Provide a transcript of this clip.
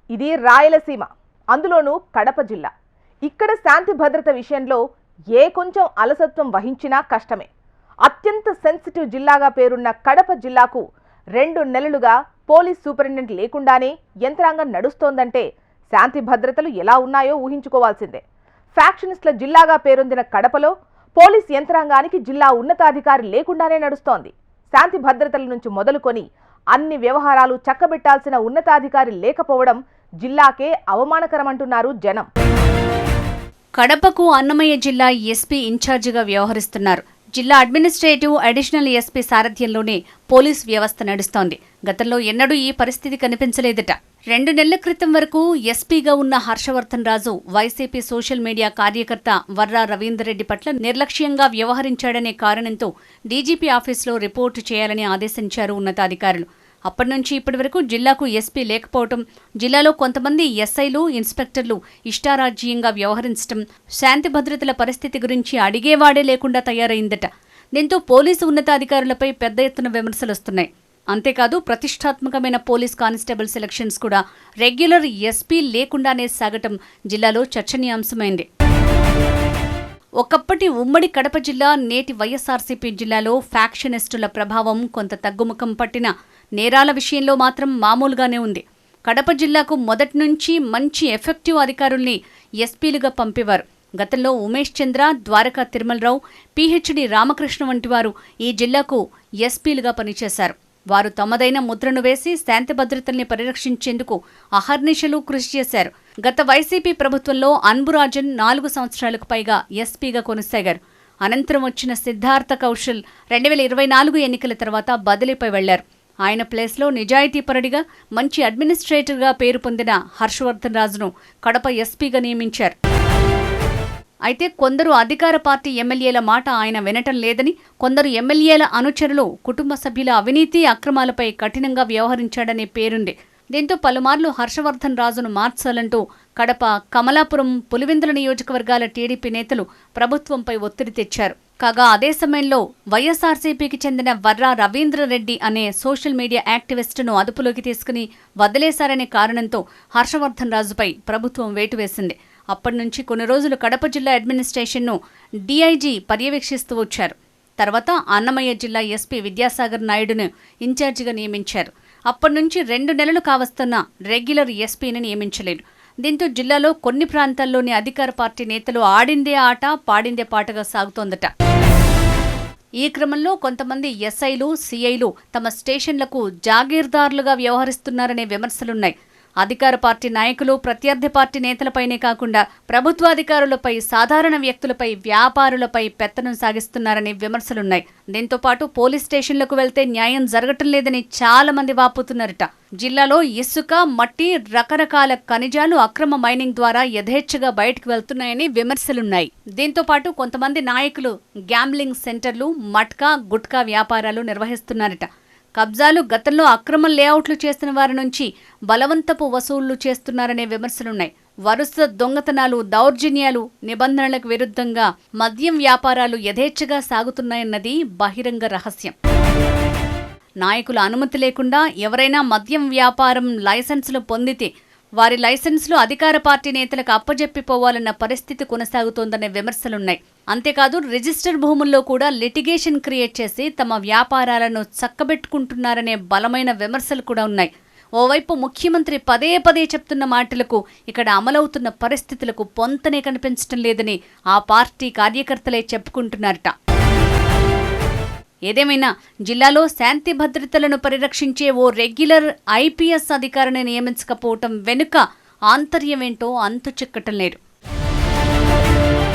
ఇది రాయలసీమ, అందులోనూ కడప జిల్లా. ఇక్కడ శాంతి భద్రత విషయంలో ఏ కొంచెం అలసత్వం వహించినా కష్టమే. అత్యంత సెన్సిటివ్ జిల్లాగా పేరున్న కడప జిల్లాకు 2 నెలలుగా పోలీస్ సూపరింటెండెంట్ లేకుండానే యంత్రాంగం నడుస్తోందంటే శాంతి భద్రతలు ఎలా ఉన్నాయో ఊహించుకోవాల్సిందే. ఫ్యాక్షనిస్టుల జిల్లాగా పేరొందిన కడపలో పోలీస్ యంత్రాంగానికి జిల్లా ఉన్నతాధికారి లేకుండానే నడుస్తోంది. శాంతి భద్రతల నుంచి మొదలుకొని అన్ని వ్యవహారాలు చక్కబెట్టాల్సిన ఉన్నతాధికారి లేకపోవడం జిల్లాకే అవమానకరమంటున్నారు జనం. కడపకు అన్నమయ్య జిల్లా ఎస్పీ ఇన్ఛార్జిగా వ్యవహరిస్తున్నారు. జిల్లా అడ్మినిస్ట్రేటివ్ అడిషనల్ ఎస్పీ సారథ్యంలోనే పోలీస్ వ్యవస్థ నడుస్తోంది. గతంలో ఎన్నడూ ఈ పరిస్థితి కనిపించలేదట. 2 నెలల క్రితం వరకు ఎస్పీగా ఉన్న హర్షవర్ధన్ రాజు వైసీపీ సోషల్ మీడియా కార్యకర్త వర్రా రవీందర్ రెడ్డి పట్ల నిర్లక్ష్యంగా వ్యవహరించాడనే కారణంతో డీజీపీ ఆఫీసులో రిపోర్టు చేయాలని ఆదేశించారు ఉన్నతాధికారులు. అప్పటి నుంచి ఇప్పటి వరకు జిల్లాకు ఎస్పీ లేకపోవటం, జిల్లాలో కొంతమంది ఎస్ఐలు, ఇన్స్పెక్టర్లు ఇష్టారాజ్యంగా వ్యవహరించడం, శాంతి భద్రతల పరిస్థితి గురించి అడిగేవాడే లేకుండా తయారైందట. దీంతో పోలీసు ఉన్నతాధికారులపై పెద్ద ఎత్తున విమర్శలొస్తున్నాయి. అంతేకాదు ప్రతిష్టాత్మకమైన పోలీస్ కానిస్టేబుల్ సెలక్షన్స్ కూడా రెగ్యులర్ ఎస్పీ లేకుండానే సాగటం జిల్లాలో చర్చనీయాంశమైంది. ఒకప్పటి ఉమ్మడి కడప జిల్లా, నేటి వైఎస్ఆర్సీపీ జిల్లాలో ఫ్యాక్షనిస్టుల ప్రభావం కొంత తగ్గుముఖం పట్టిన నేరాల విషయంలో మాత్రం మామూలుగానే ఉంది. కడప జిల్లాకు మొదటి నుంచి మంచి ఎఫెక్టివ్ అధికారుల్ని ఎస్పీలుగా పంపేవారు. గతంలో ఉమేష్ చంద్ర, ద్వారకా తిరుమలరావు, పిహెచ్డి రామకృష్ణ వంటి వారు ఈ జిల్లాకు ఎస్పీలుగా పనిచేశారు. వారు తమదైన ముద్రను వేసి శాంతి భద్రతల్ని పరిరక్షించేందుకు అహర్నిశలు కృషి చేశారు. గత వైసీపీ ప్రభుత్వంలో అన్బురాజన్ 4 సంవత్సరాలకు పైగా ఎస్పీగా కొనసాగారు. అనంతరం వచ్చిన సిద్ధార్థ కౌశల్ 2024 ఎన్నికల తర్వాత బదిలీపై వెళ్లారు. ఆయన ప్లేస్లో నిజాయితీపరుడిగా, మంచి అడ్మినిస్ట్రేటర్గా పేరు పొందిన హర్షవర్ధన్ రాజును కడప ఎస్పీగా నియమించారు. అయితే కొందరు అధికార పార్టీ ఎమ్మెల్యేల మాట ఆయన వినటం లేదని, కొందరు ఎమ్మెల్యేల అనుచరులు కుటుంబ సభ్యుల అవినీతి, అక్రమాలపై కఠినంగా వ్యవహరించాడనే పేరుంది. దీంతో పలుమార్లు హర్షవర్ధన్ రాజును మార్చాలంటూ కడప, కమలాపురం, పులివెందుల నియోజకవర్గాల టీడీపీ నేతలు ప్రభుత్వంపై ఒత్తిడి తెచ్చారు. కాగా అదే సమయంలో వైఎస్ఆర్సీపీకి చెందిన వర్రా రవీంద్రరెడ్డి అనే సోషల్ మీడియా యాక్టివిస్టును అదుపులోకి తీసుకుని వదిలేశారనే కారణంతో హర్షవర్ధన్ రాజుపై ప్రభుత్వం వేటు వేసింది. అప్పటి నుంచి కొన్ని రోజులు కడప జిల్లా అడ్మినిస్ట్రేషన్ను డీఐజీ పర్యవేక్షిస్తూ వచ్చారు. తర్వాత అన్నమయ్య జిల్లా ఎస్పీ విద్యాసాగర్ నాయుడును ఇన్ఛార్జిగా నియమించారు. అప్పటి నుంచి 2 నెలలు కావస్తున్న రెగ్యులర్ ఎస్పీని నియమించలేదు. దీంతో జిల్లాలో కొన్ని ప్రాంతాల్లోని అధికార పార్టీ నేతలు ఆడిందే ఆట, పాడిందే పాటగా సాగుతోందట. ఈ క్రమంలో కొంతమంది ఎస్ఐలు, సిఐలు తమ స్టేషన్లకు జాగీర్దారులుగా వ్యవహరిస్తున్నారనే విమర్శలున్నాయి. అధికార పార్టీ నాయకులు, ప్రత్యర్థి పార్టీ నేతలపైనే కాకుండా ప్రభుత్వాధికారులపై, సాధారణ వ్యక్తులపై, వ్యాపారులపై పెత్తనం సాగిస్తున్నారనే విమర్శలున్నాయి. దీంతో పాటు పోలీస్ స్టేషన్లకు వెళ్తే న్యాయం జరగటం లేదని చాలా మంది వాపోతున్నారట. జిల్లాలో ఇసుక, మట్టి, రకరకాల ఖనిజాలు అక్రమ మైనింగ్ ద్వారా యథేచ్ఛగా బయటకు వెళ్తున్నాయని విమర్శలున్నాయి. దీంతో పాటు కొంతమంది నాయకులు గ్యాంబ్లింగ్ సెంటర్లు, మట్కా, గుట్కా వ్యాపారాలు నిర్వహిస్తున్నారట. కబ్జాలు, గతంలో అక్రమ లేఅవుట్లు చేస్తున్న వారి నుంచి బలవంతపు వసూళ్లు చేస్తున్నారనే విమర్శలున్నాయి. వరుస దొంగతనాలు, దౌర్జన్యాలు, నిబంధనలకు విరుద్ధంగా మద్యం వ్యాపారాలు యథేచ్ఛగా సాగుతున్నాయన్నది బహిరంగ రహస్యం. నాయకుల అనుమతి లేకుండా ఎవరైనా మద్యం వ్యాపారం లైసెన్సులు పొందితే వారి లైసెన్సులు అధికార పార్టీ నేతలకు అప్పజెప్పిపోవాలన్న పరిస్థితి కొనసాగుతోందనే విమర్శలున్నాయి. అంతేకాదు రిజిస్టర్ భూముల్లో కూడా లిటిగేషన్ క్రియేట్ చేసి తమ వ్యాపారాలను చక్కబెట్టుకుంటున్నారనే బలమైన విమర్శలు కూడా ఉన్నాయి. ఓవైపు ముఖ్యమంత్రి పదే పదే చెప్తున్న మాటలకు ఇక్కడ అమలవుతున్న పరిస్థితులకు పొంతనే కనిపించడం లేదని ఆ పార్టీ కార్యకర్తలే చెప్పుకుంటున్నారట. ఏదేమైనా జిల్లాలో శాంతి భద్రతలను పరిరక్షించే ఓ రెగ్యులర్ ఐపీఎస్ అధికారిని నియమించకపోవటం వెనుక ఆంతర్యమేంటో అంతు చిక్కటం లేదు.